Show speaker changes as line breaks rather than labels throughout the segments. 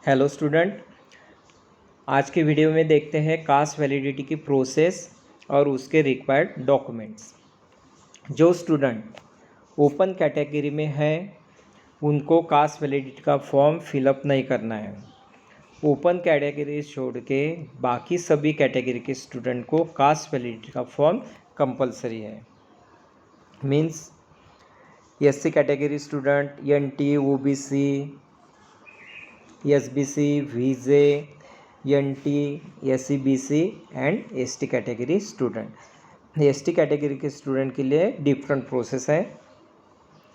Hello student, आज के video में देखते हैं कास्ट वैलिडिटी की प्रोसेस और उसके रिक्वायर्ड डॉक्यूमेंट्स। जो स्टूडेंट ओपन कैटेगरी में है उनको कास्ट वैलिडिटी का फॉर्म फिलअप नहीं करना है। ओपन कैटेगरी छोड़ के बाकी सभी कैटेगरी के स्टूडेंट को कास्ट वैलिडिटी का फॉर्म कंपलसरी है। Means SC category student, NT, OBC, SBC, VJ, NT, SCBC and ST category student. ST category के स्टूडेंट के लिए डिफरेंट प्रोसेस है,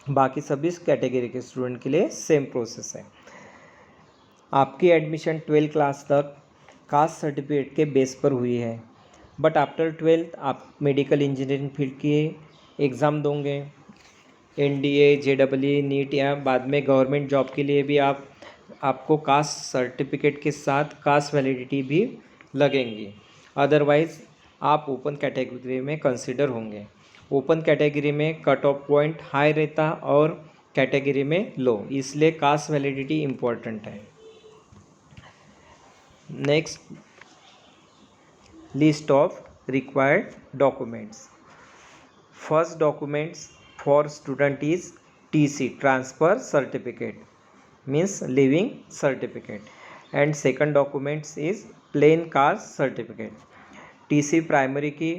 बाकी सभी कैटेगरी के स्टूडेंट के लिए सेम प्रोसेस है। आपकी एडमिशन 12th क्लास तक कास्ट सर्टिफिकेट के बेस पर हुई है, बट आफ्टर 12th आप मेडिकल इंजीनियरिंग फील्ड की एग्ज़ाम दोगे, एनडीए, जेडबलई, नीट या बाद में गवर्नमेंट जॉब के लिए भी आपको कास्ट सर्टिफिकेट के साथ कास्ट वैलिडिटी भी लगेंगी। अदरवाइज़ आप ओपन कैटेगरी में कंसिडर होंगे। ओपन कैटेगरी में कट ऑफ पॉइंट हाई रहता और कैटेगरी में लो, इसलिए कास्ट वैलिडिटी इम्पोर्टेंट है। Next, list of required documents. First documents for student is TC, transfer certificate, means living certificate, and second documents is plain caste certificate। TC primary की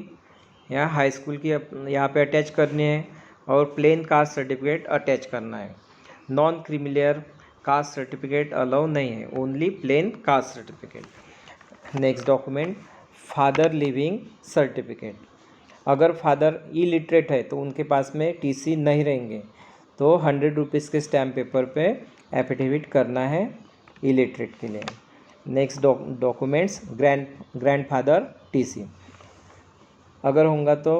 या high school की यहाँ पे attach करनी है और plane caste certificate attach करना है। Non creamy layer caste certificate allow नहीं है, only plain caste certificate. Next document father living certificate. अगर फादर इलिटरेट है तो उनके पास में TC नहीं रहेंगे, तो 100 रुपीज़ के स्टैम्प पेपर पे एफिडेविट करना है इलिटरेट के लिए। Next documents grandfather TC। अगर होगा तो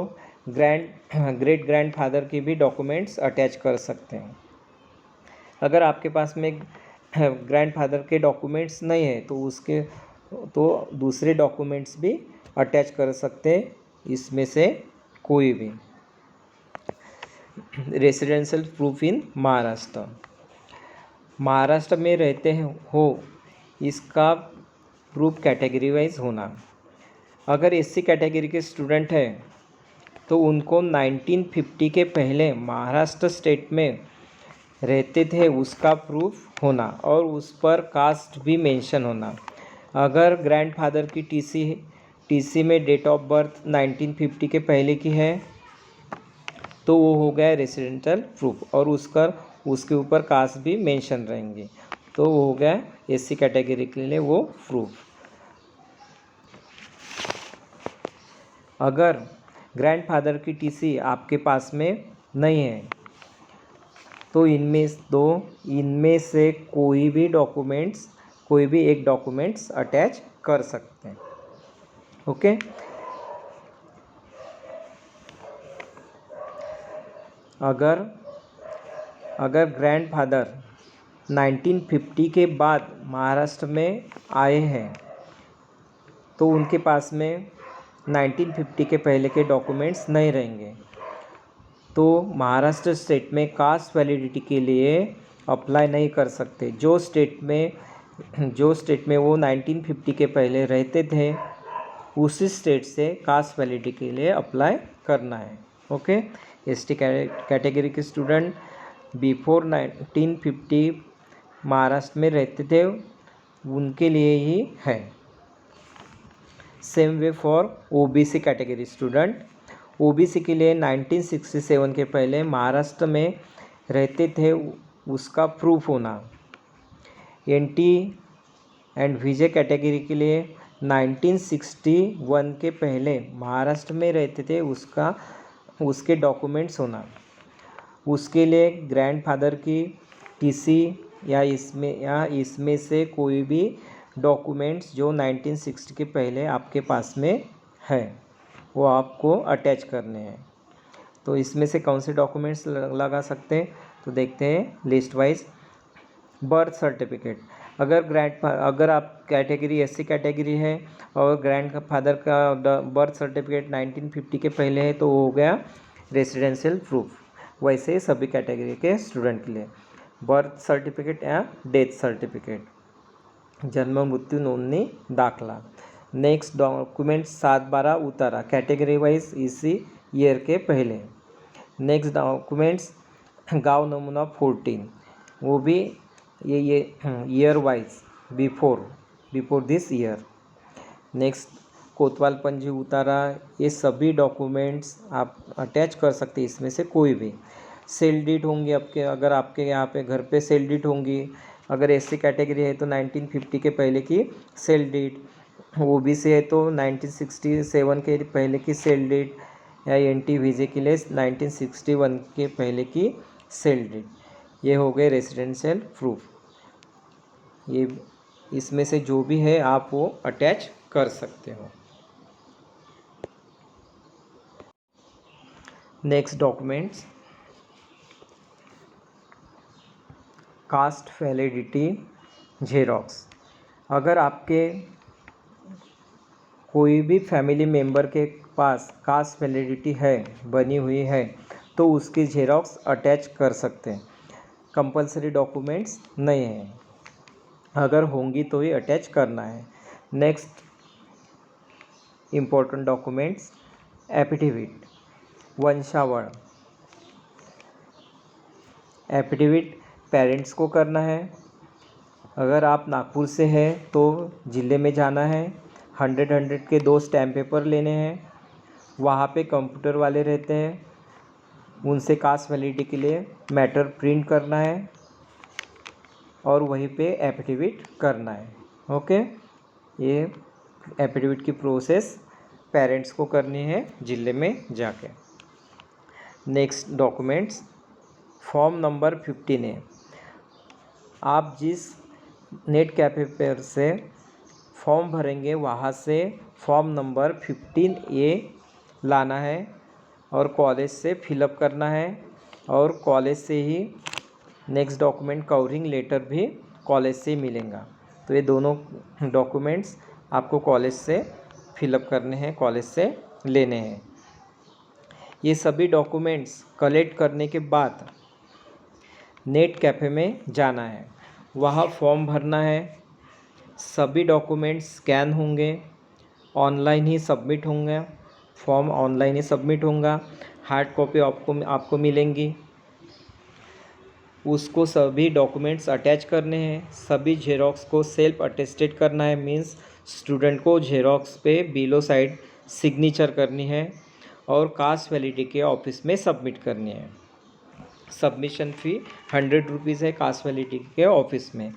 ग्रेट ग्रैंडफादर की भी डॉक्यूमेंट्स अटैच कर सकते हैं। अगर आपके पास में ग्रैंडफादर के डॉक्यूमेंट्स नहीं है तो दूसरे डॉक्यूमेंट्स भी अटैच कर सकते हैं, इसमें से कोई भी। Residential proof in Maharashtra. Maharashtra में रहते हो इसका प्रूफ कैटेगरी वाइज होना। अगर SC कैटेगरी के स्टूडेंट हैं तो उनको 1950 के पहले महाराष्ट्र स्टेट में रहते थे उसका प्रूफ होना और उस पर कास्ट भी मेंशन होना। अगर ग्रैंडफादर की TC में डेट ऑफ बर्थ 1950 के पहले की है तो वो हो गया रेसिडेंशियल प्रूफ और उसके ऊपर कास्ट भी मेंशन रहेंगे, तो वो हो गया SC कैटेगरी के लिए वो प्रूफ। अगर ग्रैंडफादर की TC आपके पास में नहीं है तो इनमें से कोई भी एक डॉक्यूमेंट्स अटैच कर सकते हैं। ओके। अगर ग्रैंडफादर 1950 के बाद महाराष्ट्र में आए हैं तो उनके पास में 1950 के पहले के डॉक्यूमेंट्स नहीं रहेंगे, तो महाराष्ट्र स्टेट में कास्ट वैलिडिटी के लिए अप्लाई नहीं कर सकते। जो स्टेट में वो 1950 के पहले रहते थे उसी स्टेट से कास्ट वैलिडिटी के लिए अप्लाई करना है। ओके। ST कैटेगरी के स्टूडेंट बिफोर 1950 महाराष्ट्र में रहते थे उनके लिए ही है। Same way for OBC category student. OBC के लिए 1967 के पहले महाराष्ट्र में रहते थे उसका प्रूफ होना। NT एंड VJ कैटेगरी के लिए 1961 के पहले महाराष्ट्र में रहते थे उसके डॉक्यूमेंट्स होना। उसके लिए ग्रैंडफादर की TC या इसमें से कोई भी डॉक्यूमेंट्स जो 1960 के पहले आपके पास में है वो आपको अटैच करने हैं। तो इसमें से कौन से डॉक्यूमेंट्स लगा सकते हैं, तो देखते हैं लिस्ट वाइज। Birth certificate. अगर आप कैटेगरी SC कैटेगरी है और ग्रैंडफादर का बर्थ सर्टिफिकेट 1950 के पहले है तो वो हो गया रेसिडेंशियल प्रूफ। वैसे सभी कैटेगरी के स्टूडेंट के लिए बर्थ सर्टिफिकेट या डेथ सर्टिफिकेट। जन्म मृत्यू नोंदणी दाखला। नेक्स्ट डॉक्यूमेंट 7/12 उतारा कैटेगरी वाइज इसी ईयर के पहले। नेक्स्ट डॉक्यूमेंट्स गांव नमूना 14 वो भी ये year wise before this year. Next कोतवाल पंजी उतारा, ये सभी डॉक्यूमेंट्स आप अटैच कर सकते हैं, इसमें से कोई भी। सेल डीड होंगी आपके, अगर आपके यहाँ पे घर पे सेल डीड होंगी, अगर एससी कैटेगरी है तो 1950 के पहले की सेल डीड, ओबीसी है तो 1967 के पहले की सेल डीड, या एनटी वीजे के लिए 1961 के पहले की सेल डीड। ये हो गए रेजिडेंशियल प्रूफ। ये इसमें से जो भी है आप वो अटैच कर सकते हो। Next documents cast validity xerox. अगर आपके कोई भी फैमिली मेम्बर के पास कास्ट वैलिडिटी है बनी हुई है तो उसकी जेरोक्स अटैच कर सकते हैं। कंपलसरी डॉक्यूमेंट्स नहीं है, अगर होंगी तो ही अटैच करना है। नेक्स्ट इम्पोर्टेंट डॉक्यूमेंट्स एफिडेविट, वंशावळ। एफिडेविट पेरेंट्स को करना है। अगर आप नागपुर से हैं तो ज़िले में जाना है, 100 के 2 स्टैम्प पेपर लेने हैं, वहाँ पे कंप्यूटर वाले रहते हैं, उनसे कास्ट वैलिडिटी के लिए मैटर प्रिंट करना है और वहीं पे एफिडेविट करना है। ओके, ये एफिडेविट की प्रोसेस पेरेंट्स को करनी है ज़िले में जाके। Next documents form number 15A। आप जिस नेट कैफे पर से फॉर्म भरेंगे वहाँ से फॉर्म नंबर 15A लाना है और कॉलेज से फिलअप करना है, और कॉलेज से ही नेक्स्ट डॉक्यूमेंट कवरिंग लेटर भी कॉलेज से मिलेगा। तो ये दोनों डॉक्यूमेंट्स आपको कॉलेज से फिलअप करने हैं, कॉलेज से लेने हैं। ये सभी डॉक्यूमेंट्स कलेक्ट करने के बाद नेट कैफ़े में जाना है, वहाँ फॉर्म भरना है। सभी डॉक्यूमेंट्स स्कैन होंगे, ऑनलाइन ही सबमिट होंगे, फॉर्म ऑनलाइन ही सबमिट होगा। हार्ड कॉपी आपको मिलेंगी, उसको सभी डॉक्यूमेंट्स अटैच करने हैं। सभी जेरोक्स को सेल्फ अटेस्टेड करना है, मीन्स स्टूडेंट को जेरोक्स पे बिलो साइड सिग्नेचर करनी है और कास्ट वैलिडिटी के ऑफिस में सबमिट करनी है। सबमिशन फ़ी 100 रुपीज़ है कास्ट वैलिडिटी के ऑफिस में।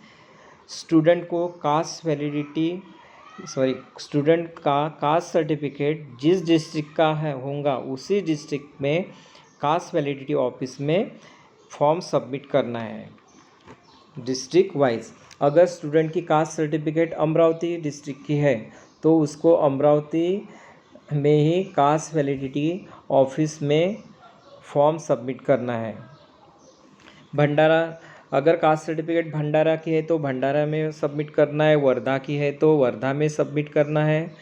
स्टूडेंट का कास्ट सर्टिफिकेट जिस डिस्ट्रिक्ट का होगा उसी डिस्ट्रिक्ट में कास्ट वैलिडिटी ऑफिस में फॉर्म सबमिट करना है डिस्ट्रिक्ट वाइज। अगर स्टूडेंट की कास्ट सर्टिफिकेट अमरावती डिस्ट्रिक्ट की है तो उसको अमरावती में ही कास्ट वैलिडिटी ऑफिस में फॉर्म सबमिट करना है। भंडारा, अगर कास्ट सर्टिफिकेट भंडारा की है तो भंडारा में सबमिट करना है, वर्धा की है तो वर्धा में सबमिट करना है।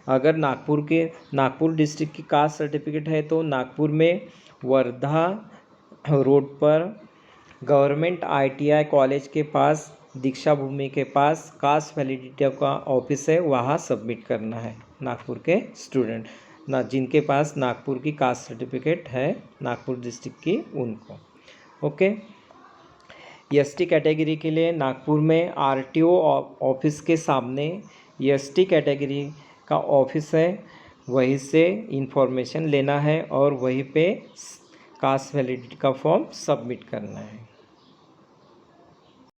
अगर नागपुर डिस्ट्रिक्ट की कास्ट सर्टिफिकेट है तो नागपुर में वर्धा रोड पर गवर्नमेंट ITI कॉलेज के पास दीक्षा भूमि के पास कास्ट वैलिडिटी का ऑफिस है, वहाँ सबमिट करना है नागपुर के स्टूडेंट जिनके पास नागपुर की कास्ट सर्टिफिकेट है नागपुर डिस्ट्रिक्ट की उनको। ओके, ST कैटेगरी के लिए नागपुर में RTO ऑफिस के सामने ST कैटेगरी का ऑफिस है, वहीं से इंफॉर्मेशन लेना है और वहीं पे कास्ट वैलिडिटी का फॉर्म सबमिट करना है।